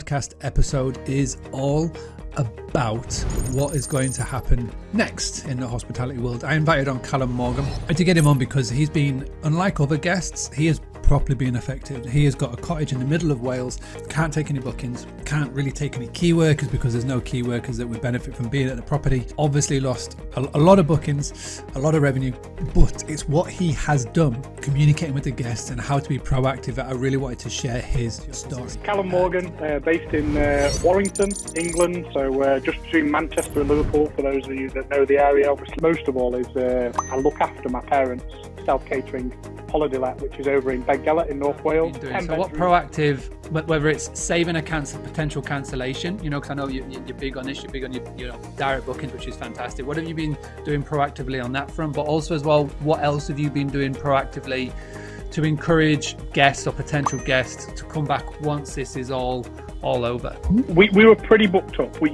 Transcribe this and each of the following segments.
podcast episode is all about what is going to happen next in the hospitality world. I invited on Callum Morgan to get him on because he's been, unlike other guests, he has properly been affected. He has got a cottage in the middle of Wales, can't take any bookings, can't really take any key workers because there's no key workers that would benefit from being at the property. Obviously lost a lot of bookings, a lot of revenue, but it's what he has done, communicating with the guests and how to be proactive, that I really wanted to share his story. Callum Morgan, based in Warrington, England, so just between Manchester and Liverpool, for those of you that know the area. Obviously, most of all is I look after my parents' self-catering holiday let, which is over in Beddgelert in North Wales. So what proactive, whether it's saving a potential cancellation, because I know you're big on this, you're big on your direct bookings, which is fantastic. What have you been doing proactively on that front? But also as well, what else have you been doing proactively to encourage guests or potential guests to come back once this is all over? We were pretty booked up. We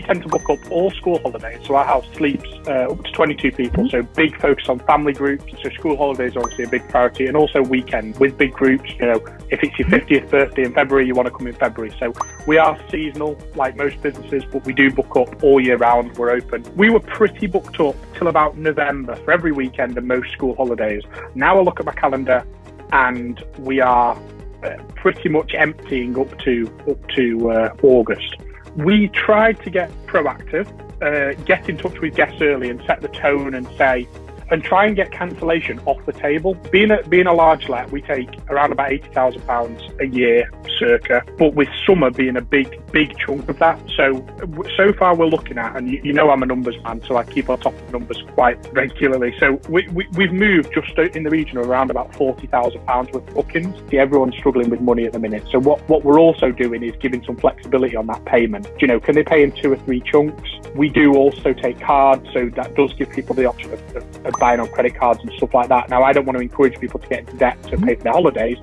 tend to book up all school holidays, so our house sleeps up to 22 people, so big focus on family groups. So school holidays are obviously a big priority, and also weekends with big groups. If it's your 50th birthday in February, you want to come in February. So we are seasonal like most businesses, but we do book up all year round. We're open. We were pretty booked up till about November for every weekend and most school holidays. Now I look at my calendar and we are pretty much emptying up to August. We tried to get proactive, get in touch with guests early and set the tone and try and get cancellation off the table. Being a large let, we take around about £80,000 a year circa, but with summer being a big chunk of that. So far we're looking at, and I'm a numbers man, so I keep on top of numbers quite regularly. So we've moved just in the region of around about £40,000 worth of bookings. See, everyone's struggling with money at the minute. So what we're also doing is giving some flexibility on that payment. Can they pay in 2 or 3 chunks? We do also take cards, so that does give people the option of buying on credit cards and stuff like that. Now, I don't want to encourage people to get into debt to pay for their holidays.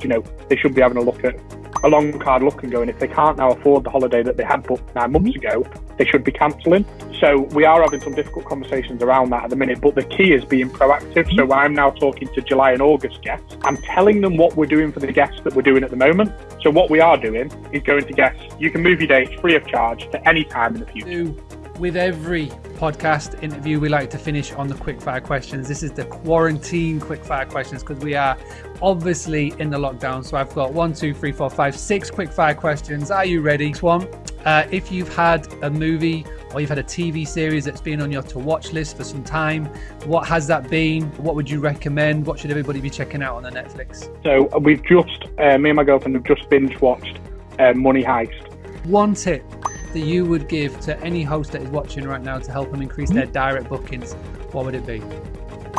They should be having a look at a long card look and going, if they can't now afford the holiday that they had booked 9 months ago, they should be cancelling. So we are having some difficult conversations around that at the minute, but the key is being proactive. So I'm now talking to July and August guests. I'm telling them what we're doing for the guests that we're doing at the moment. So what we are doing is going to guests, you can move your dates free of charge to any time in the future. With every podcast interview, we like to finish on the quickfire questions. This is the quarantine quickfire questions because we are obviously in the lockdown. So I've got 1, 2, 3, 4, 5, 6 quickfire questions. Are you ready? Next one. If you've had a movie or you've had a TV series that's been on your to watch list for some time, what has that been? What would you recommend? What should everybody be checking out on the Netflix? So we've just, me and my girlfriend have just binge watched Money Heist. One tip that you would give to any host that is watching right now to help them increase their direct bookings, what would it be?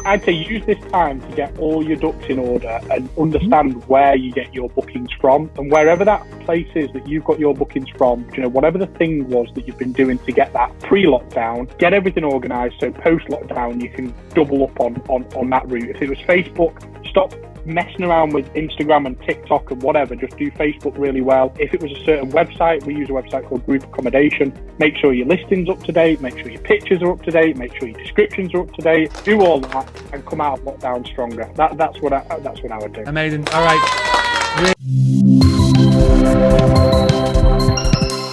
I'd say use this time to get all your ducks in order and understand where you get your bookings from, and wherever that place is that you've got your bookings from, whatever the thing was that you've been doing to get that pre-lockdown, get everything organised so post-lockdown you can double up on that route. If it was Facebook, stop messing around with Instagram and TikTok and whatever. Just do Facebook really well. If it was a certain website, we use a website called Group Accommodation. Make sure your listing's up to date, make sure your pictures are up to date, make sure your descriptions are up to date. Do all that and come out of lockdown stronger. That's what I would do. Amazing. All right.